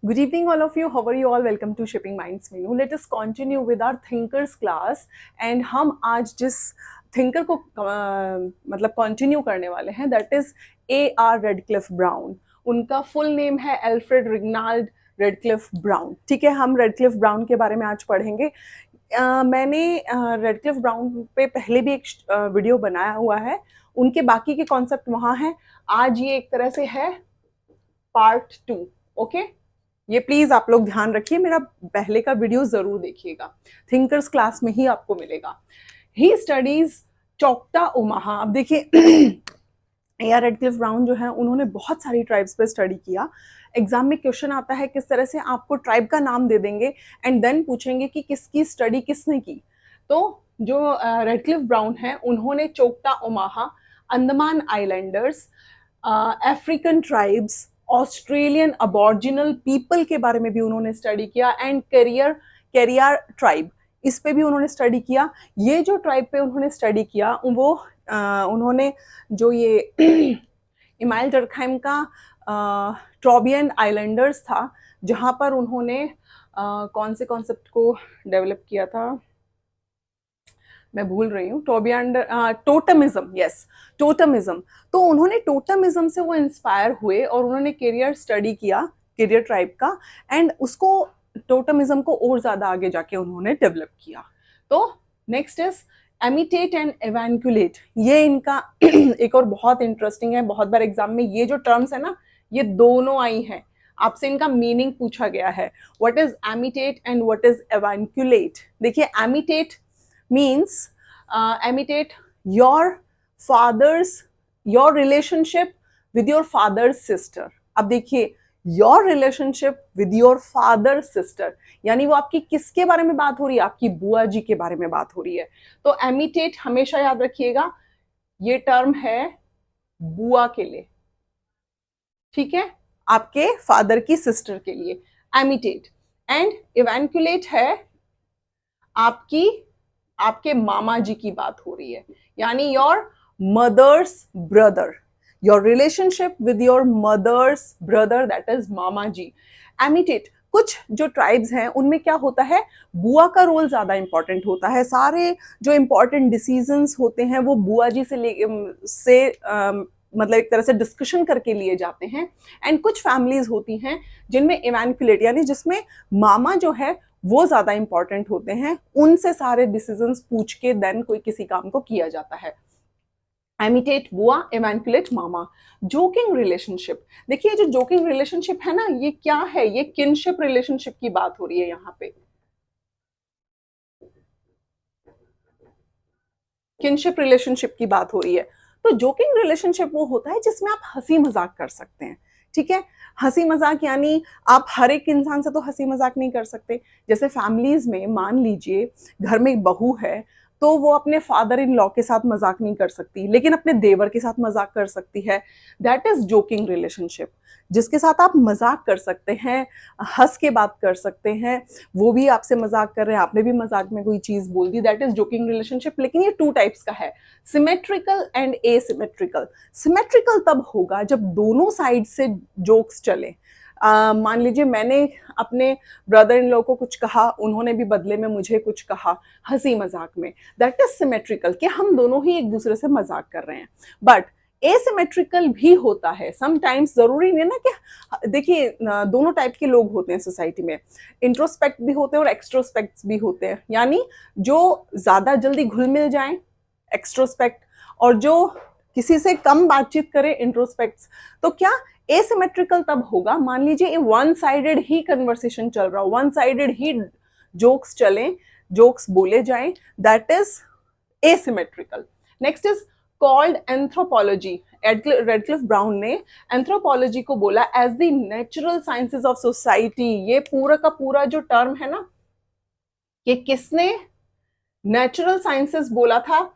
Good evening, all of you. How are you all? Welcome to Shipping Minds Menu. Let us continue with our thinkers class. And हम आज जिस thinker को मतलब continue करने वाले हैं that is A.R. Radcliffe Brown. उनका full name है एल्फ्रेड रिग्नाल्ड रेडक्लिफ ब्राउन. ठीक है, हम रेडक्लिफ ब्राउन के बारे में आज पढ़ेंगे. मैंने रेडक्लिफ ब्राउन पे पहले भी एक वीडियो बनाया हुआ है. उनके बाकी के कॉन्सेप्ट वहाँ हैं. आज ये एक तरह से है पार्ट 2. ओके, ये प्लीज आप लोग ध्यान रखिए, मेरा पहले का वीडियो जरूर देखिएगा, थिंकर्स क्लास में ही आपको मिलेगा. He studies Choctaw Omaha. अब देखिए A.R. रेडक्लिफ ब्राउन जो है उन्होंने बहुत सारी ट्राइब्स पे स्टडी किया. एग्जाम में क्वेश्चन आता है किस तरह से आपको ट्राइब का नाम दे देंगे एंड देन पूछेंगे कि किसकी स्टडी किसने की. तो जो रेडक्लिफ ब्राउन है उन्होंने Choctaw Omaha, Andaman islanders, African tribes, Australian aboriginal people के बारे में भी उन्होंने स्टडी किया एंड कैरियर ट्राइब, इस पे भी उन्होंने स्टडी किया. ये जो ट्राइब पे उन्होंने स्टडी किया वो उन्होंने जो ये इमाइल डरखाइम का ट्रोबियन आइलैंडर्स था जहाँ पर उन्होंने कौन से कॉन्सेप्ट को डेवलप किया था, मैं भूल रही हूँ. टोटमिज्म. यस, टोटमिज्म. तो उन्होंने टोटमिज्म से वो इंस्पायर हुए और उन्होंने कैरियर स्टडी किया, कैरियर ट्राइब का, एंड उसको टोटमिज्म को और ज्यादा आगे जाके उन्होंने डेवलप किया. तो next is amitate and avunculate. ये इनका एक और बहुत इंटरेस्टिंग है. बहुत बार एग्जाम में ये जो टर्म्स है ना, ये दोनों आई हैं, आपसे इनका मीनिंग पूछा गया है. What is amitate and what is avunculate. देखिए, amitate means imitate your relationship with your father's sister. अब देखिए, your relationship with your father's sister यानी वो आपकी किसके बारे में बात हो रही है, आपकी बुआ जी के बारे में बात हो रही है. तो imitate हमेशा याद रखिएगा, ये टर्म है बुआ के लिए, ठीक है, आपके फादर की सिस्टर के लिए imitate. एंड evanculate है आपके मामा जी की बात हो रही है, यानी your mother's brother, your relationship with your mother's brother, that is mama ji. Amitate. कुछ जो ट्राइब्स हैं उनमें क्या होता है, बुआ का रोल ज्यादा इंपॉर्टेंट होता है. सारे जो इंपॉर्टेंट डिसीजंस होते हैं वो बुआ जी से मतलब एक तरह से डिस्कशन करके लिए जाते हैं. एंड कुछ फैमिलीज होती हैं जिनमें इवैंकुलेट यानी जिसमें मामा जो है वो ज्यादा इंपॉर्टेंट होते हैं, उनसे सारे डिसीजंस पूछ के देन कोई किसी काम को किया जाता है. एमिटेट बुआ, इवैंकुलेट मामा. Joking relationship. देखिए, जो जोकिंग रिलेशनशिप है ना, ये क्या है, ये किनशिप रिलेशनशिप की बात हो रही है यहाँ पे. किनशिप रिलेशनशिप की बात हो रही है. तो जोकिंग रिलेशनशिप वो होता है जिसमें आप हंसी मजाक कर सकते हैं. ठीक है, हंसी मजाक यानी आप हर एक इंसान से तो हंसी मजाक नहीं कर सकते. जैसे फैमिलीज में मान लीजिए घर में एक बहू है तो वो अपने फादर इन लॉ के साथ मजाक नहीं कर सकती, लेकिन अपने देवर के साथ मजाक कर सकती है. दैट इज जोकिंग रिलेशनशिप, जिसके साथ आप मजाक कर सकते हैं, हंस के बात कर सकते हैं, वो भी आपसे मजाक कर रहे हैं, आपने भी मजाक में कोई चीज बोल दी. That is joking relationship. लेकिन ये 2 टाइप्स का है, सिमेट्रिकल एंड एसिमेट्रिकल. सिमेट्रिकल तब होगा जब दोनों साइड से जोक्स चले. मान लीजिए मैंने अपने ब्रदर इन लॉ को कुछ कहा, उन्होंने भी बदले में मुझे कुछ कहा हंसी मजाक में. दैट इज सिमेट्रिकल, कि हम दोनों ही एक दूसरे से मजाक कर रहे हैं. बट एसिमेट्रिकल भी होता है समटाइम्स. जरूरी नहीं ना कि देखिए दोनों टाइप के लोग होते हैं सोसाइटी में, इंट्रोस्पेक्ट भी होते हैं और एक्सट्रोस्पेक्ट भी होते हैं. यानी जो ज्यादा जल्दी घुल मिल जाएं एक्सट्रोस्पेक्ट, और जो किसी से कम बातचीत करे इंट्रोस्पेक्ट्स. तो क्या एसिमेट्रिकल तब होगा, मान लीजिए वन साइडेड ही कन्वर्सेशन चल रहा हो, वन साइडेड ही जोक्स चलें, जोक्स बोले जाएं, that is asymmetrical. Next is called anthropology. Radcliffe Brown ने एंथ्रोपोलॉजी को बोला as the natural sciences of society. ये पूरा का पूरा जो टर्म है ना, ये किसने नेचुरल साइंसेस बोला था,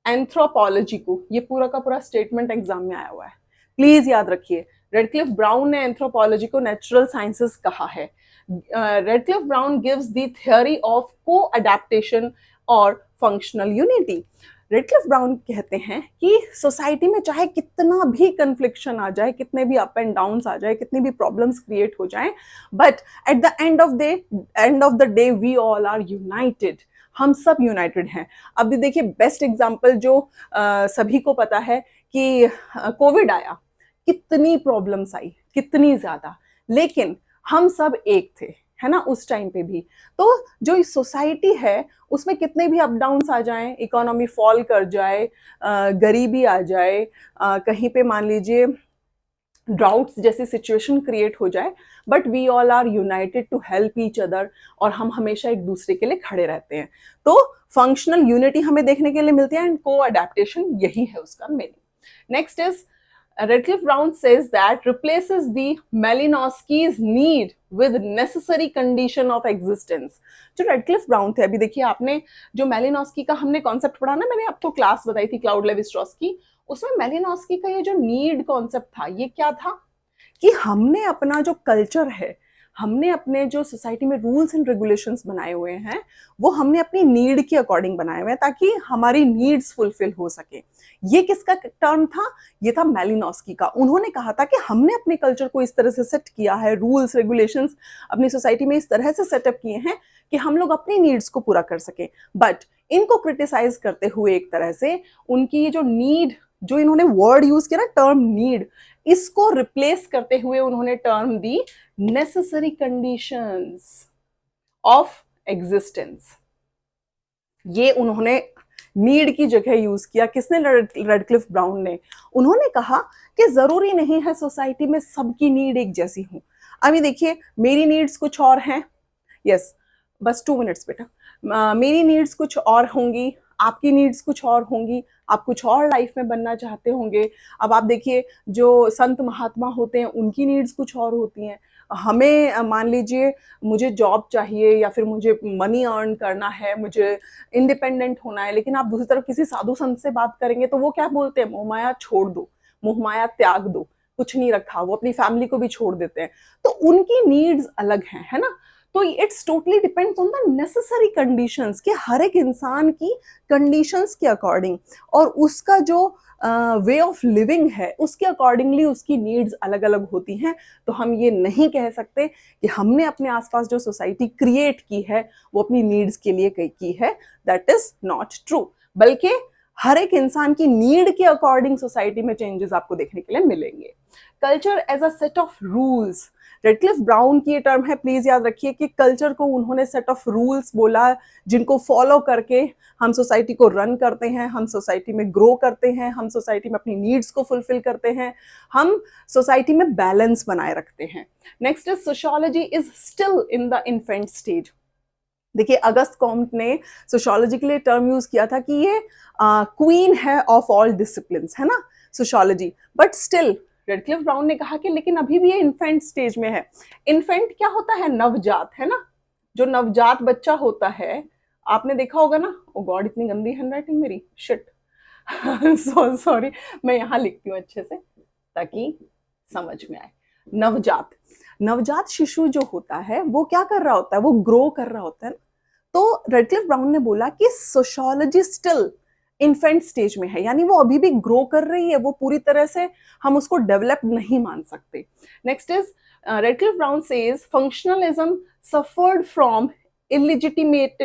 एंथ्रोपोलॉजी को. ये पूरा का पूरा स्टेटमेंट एग्जाम में आया हुआ है, प्लीज याद रखिए. रेडक्लिफ ब्राउन ने एंथ्रोपोलॉजी को नेचुरल साइंसेस कहा है. Radcliffe Brown gives the theory of co adaptation और फंक्शनल यूनिटी. रेडक्लिफ ब्राउन कहते हैं कि सोसाइटी में चाहे कितना भी कन्फ्लिक्शन आ जाए, कितने भी अप एंड डाउन्स आ जाए, कितनी भी प्रॉब्लम्स क्रिएट हो जाएं, but at the end of the day we all are united. हम सब यूनाइटेड हैं। अभी देखिए बेस्ट एग्जांपल जो सभी को पता है कि कोविड आया, कितनी प्रॉब्लम्स आई, कितनी ज्यादा, लेकिन हम सब एक थे, है ना, उस टाइम पे भी। तो जो सोसाइटी है उसमें कितने भी अप डाउन्स आ जाएं, इकोनॉमी फॉल कर जाए, गरीबी आ जाए, कहीं पे मान लीजिए ड्राउट्स जैसी सिचुएशन क्रिएट हो जाए, but we all are united to help each other, और हम हमेशा एक दूसरे के लिए खड़े रहते हैं। तो फंक्शनल यूनिटी हमें देखने के लिए मिलती है, एंड को अडेप्टेशन यही है उसका meaning. Next is Radcliffe Brown says that replaces the Malinowski's need with necessary condition of existence। जो Radcliffe Brown थे, अभी देखिए आपने जो Malinowski का हमने कॉन्सेप्ट पढ़ा ना, मैंने आपको क्लास बताई थी क्लाउड लेवी-स्ट्रॉस की, उसमें Malinowski का ये जो नीड कॉन्सेप्ट था, ये क्या था कि हमने अपना जो कल्चर है, हमने अपने जो सोसाइटी में रूल्स एंड रेगुलेशंस बनाए हुए हैं, वो हमने अपनी नीड के अकॉर्डिंग बनाए हुए हैं ताकि हमारी नीड्स फुलफिल हो सके। ये किसका टर्म था? ये था मेलिनॉस्की का। उन्होंने कहा था कि हमने अपने कल्चर को इस तरह से सेट किया है, रूल्स रेगुलेशंस अपनी सोसाइटी में इस तरह से सेटअप किए हैं कि हम लोग अपनी नीड्स को पूरा कर सके। बट इनको क्रिटिसाइज करते हुए एक तरह से उनकी ये जो नीड, जो इन्होंने वर्ड यूज किया ना, टर्म नीड, इसको रिप्लेस करते हुए उन्होंने term the necessary conditions of existence. ये उन्होंने नीड की जगह यूज किया। किसने? रेडक्लिफ ब्राउन ने। उन्होंने कहा कि जरूरी नहीं है सोसाइटी में सबकी नीड एक जैसी हो। अभी देखिए मेरी नीड्स कुछ और हैं, यस, बस 2 मिनट्स बेटा। मेरी नीड्स कुछ और होंगी, आपकी नीड्स कुछ और होंगी, आप कुछ और लाइफ में बनना चाहते होंगे। अब आप देखिए जो संत महात्मा होते हैं उनकी नीड्स कुछ और होती हैं। हमें मान लीजिए मुझे जॉब चाहिए या फिर मुझे मनी अर्न करना है, मुझे इंडिपेंडेंट होना है, लेकिन आप दूसरी तरफ किसी साधु संत से बात करेंगे तो वो क्या बोलते हैं? मोह माया छोड़ दो, मोह माया त्याग दो, कुछ नहीं रखा। वो अपनी फैमिली को भी छोड़ देते हैं। तो उनकी नीड्स अलग हैं, है ना। तो it's totally depends on the necessary conditions, कि हर एक इंसान की कंडीशंस के अकॉर्डिंग और उसका जो वे ऑफ लिविंग है उसके अकॉर्डिंगली उसकी नीड्स अलग अलग होती हैं। तो हम ये नहीं कह सकते कि हमने अपने आसपास जो सोसाइटी क्रिएट की है वो अपनी नीड्स के लिए की है। That is not true. बल्कि हर एक इंसान की नीड के अकॉर्डिंग सोसाइटी में चेंजेस आपको देखने के लिए मिलेंगे। Culture as a set of rules, Radcliffe Brown की ये टर्म है, प्लीज याद रखिए कि कल्चर को उन्होंने सेट ऑफ रूल्स बोला जिनको फॉलो करके हम सोसाइटी को रन करते हैं, हम सोसाइटी में ग्रो करते हैं, हम सोसाइटी में अपनी नीड्स को फुलफिल करते हैं, हम सोसाइटी में बैलेंस बनाए रखते हैं। Next is sociology is still in the infant stage. देखिए अगस्त कॉम्ट ने सोशियोलॉजी के लिए टर्म यूज किया था कि ये क्वीन है ऑफ ऑल डिसिप्लिन्स, है ना, sociology. But still Radcliffe Brown ने कहा कि लेकिन अभी भी ये इन्फेंट स्टेज में है। इन्फेंट क्या होता है? नवजात, है ना। जो नवजात बच्चा होता है, आपने देखा होगा ना। ओ गॉड, इतनी गंदी हैंडराइटिंग मेरी, शिट। सो सॉरी, मैं यहाँ लिखती हूँ अच्छे से ताकि समझ में आए। नवजात शिशु जो होता है वो क्या कर रहा होता है? वो ग्रो कर रहा होता है। तो रेडक्लिफ ब्राउन ने बोला कि सोशियोलॉजी स्टिल इन्फेंट स्टेज में है, यानी वो अभी भी ग्रो कर रही है, वो पूरी तरह से हम उसको डेवलप नहीं मान सकते। Next is Radcliffe Brown says functionalism suffered from illegitimate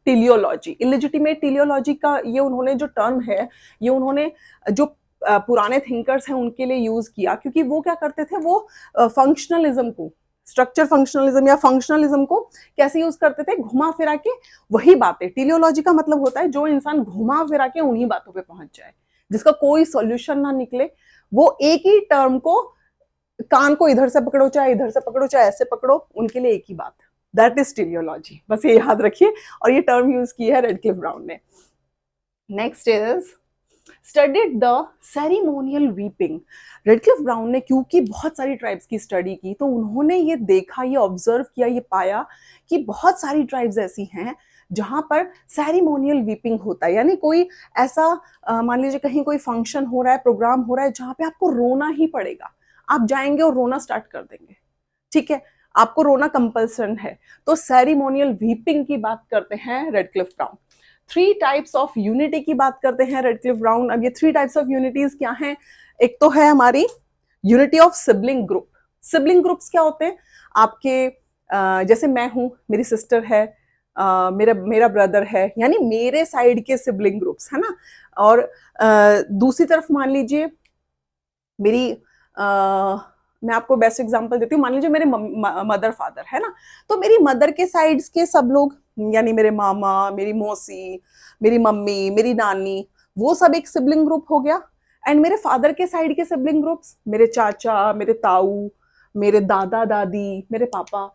teleology. Illegitimate teleology का ये उन्होंने जो टर्म है, ये उन्होंने जो पुराने थिंकर्स हैं उनके लिए यूज किया, क्योंकि वो क्या करते थे, वो फंक्शनलिज्म को, स्ट्रक्चर फंक्शनलिज्म या फंक्शनलिज्म को कैसे यूज करते थे? घुमा फिरा के वही बातें। टेलियोलॉजी का मतलब होता है जो इंसान घुमा फिरा के उन्हीं बातों पे पहुंच जाए, जिसका कोई सॉल्यूशन ना निकले। वो एक ही टर्म को, कान को इधर से पकड़ो चाहे इधर से पकड़ो चाहे ऐसे पकड़ो, उनके लिए एक ही बात। That is teleology. बस ये याद रखिए, और ये टर्म यूज की है रेडक्लिफ ब्राउन ने। Next is studied the ceremonial weeping. Radcliffe Brown ने क्योंकि बहुत सारी ट्राइब्स की स्टडी की, तो उन्होंने ये देखा, ये ऑब्जर्व किया, ये पाया कि बहुत सारी ट्राइब्स ऐसी हैं जहां पर सेरिमोनियल वीपिंग होता है। यानी कोई ऐसा मान लीजिए कहीं कोई फंक्शन हो रहा है, प्रोग्राम हो रहा है, जहां पे आपको रोना ही पड़ेगा। आप जाएंगे और रोना स्टार्ट कर देंगे, ठीक है, आपको रोना कंपल्सन है। तो सेरिमोनियल वीपिंग की बात करते हैं Radcliffe Brown. Three types of unity की बात करते हैं रेडक्लिफ ब्राउन। अब ये थ्री टाइप्स ऑफ यूनिटीज क्या हैं? एक तो है हमारी unity of sibling group. Sibling groups क्या होते हैं? आपके जैसे मैं हूं, मेरी सिस्टर है, मेरा मेरा ब्रदर है, यानी मेरे साइड के सिबलिंग ग्रुप्स है ना। और दूसरी तरफ मान लीजिए मेरी मैं आपको बेस्ट एग्जांपल देती हूँ। मान लीजिए मेरे मदर फादर है ना, तो मेरी मदर के साइड्स के सब लोग, यानी मेरे मामा, मेरी मौसी, मेरी मम्मी, मेरी नानी, वो सब एक सिबलिंग ग्रुप हो गया। एंड मेरे फादर के साइड के सिबलिंग ग्रुप्स, मेरे चाचा, मेरे ताऊ, मेरे दादा दादी, मेरे पापा,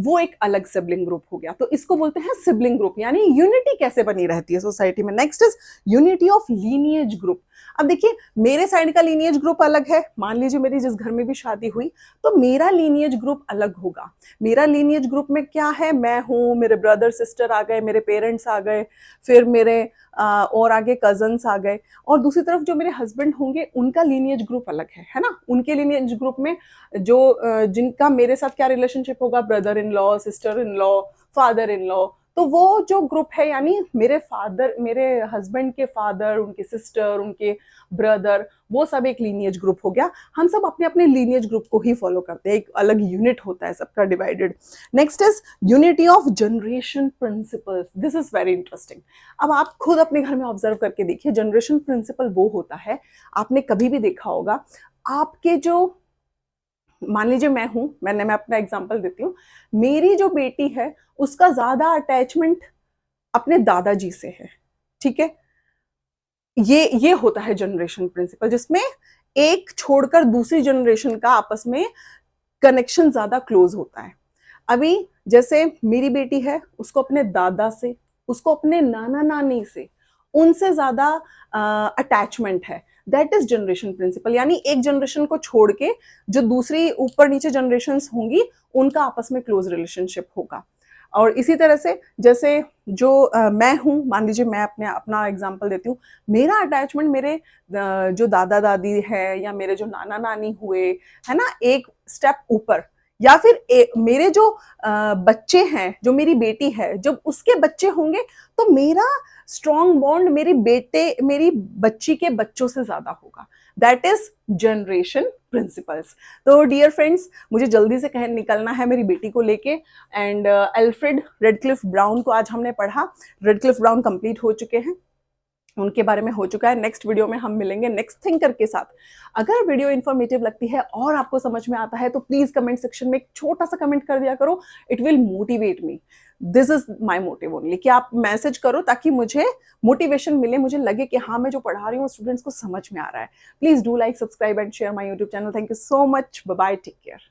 वो एक अलग सिबलिंग ग्रुप हो गया। तो इसको बोलते हैं सिबलिंग ग्रुप, यानी यूनिटी कैसे बनी रहती है सोसाइटी में। Next is unity of lineage group. अब देखिए मेरे साइड का लीनिएज ग्रुप अलग है। मान लीजिए मेरी जिस घर में भी शादी हुई तो मेरा लीनिएज ग्रुप अलग होगा। मेरा लीनिएज ग्रुप में क्या है? मैं हूँ, मेरे ब्रदर सिस्टर आ गए, मेरे पेरेंट्स आ गए, फिर मेरे और आगे कजन्स आ गए। और दूसरी तरफ जो मेरे हस्बैंड होंगे उनका लीनिएज ग्रुप अलग है ना। उनके लीनिएज ग्रुप में जो जिनका मेरे साथ क्या रिलेशनशिप होगा, brother in law, sister in law, father in law, तो वो जो ग्रुप है, यानी मेरे फादर, मेरे हस्बैंड के फादर, उनके सिस्टर, उनके ब्रदर, वो सब एक लीनिएज ग्रुप हो गया। हम सब अपने अपने लीनिएज ग्रुप को ही फॉलो करते हैं, एक अलग यूनिट होता है सबका divided. Next is unity of generation principles. This is very interesting. अब आप खुद अपने घर में ऑब्जर्व करके देखिए, जनरेशन प्रिंसिपल वो होता है, आपने कभी भी देखा होगा, आपके जो, मान लीजिए मैं अपना एग्जांपल देती हूँ, मेरी जो बेटी है उसका ज्यादा अटैचमेंट अपने दादाजी से है, ठीक है। ये होता है जनरेशन प्रिंसिपल, जिसमें एक छोड़कर दूसरी जनरेशन का आपस में कनेक्शन ज्यादा क्लोज होता है। अभी जैसे मेरी बेटी है, उसको अपने दादा से, उसको अपने नाना नानी से, उनसे ज्यादा अटैचमेंट है। दैट इज जनरेशन प्रिंसिपल, यानी एक जनरेशन को छोड़ के जो दूसरी ऊपर नीचे जनरेशन्स होंगी उनका आपस में क्लोज रिलेशनशिप होगा। और इसी तरह से जैसे जो मैं हूँ, मान लीजिए मैं अपना एग्जांपल देती हूँ, मेरा अटैचमेंट मेरे जो दादा दादी है या मेरे जो नाना नानी हुए है ना, एक स्टेप ऊपर, या फिर मेरे जो बच्चे हैं, जो मेरी बेटी है, जब उसके बच्चे होंगे तो मेरा स्ट्रॉन्ग बॉन्ड मेरी बच्ची के बच्चों से ज्यादा होगा। That is generation principles. तो डियर फ्रेंड्स, मुझे जल्दी से निकलना है मेरी बेटी को लेके। एंड अल्फ्रेड रेडक्लिफ ब्राउन को आज हमने पढ़ा। रेडक्लिफ ब्राउन कंप्लीट हो चुके हैं, उनके बारे में हो चुका है। नेक्स्ट वीडियो में हम मिलेंगे नेक्स्ट थिंकर के साथ। अगर वीडियो इन्फॉर्मेटिव लगती है और आपको समझ में आता है तो प्लीज कमेंट सेक्शन में एक छोटा सा कमेंट कर दिया करो। It will motivate me. This is my motive only, कि आप मैसेज करो ताकि मुझे मोटिवेशन मिले, मुझे लगे कि हाँ मैं जो पढ़ा रही हूँ स्टूडेंट्स को समझ में आ रहा है। Please do like, subscribe and share my YouTube channel. Thank you so much. Bye bye, take care.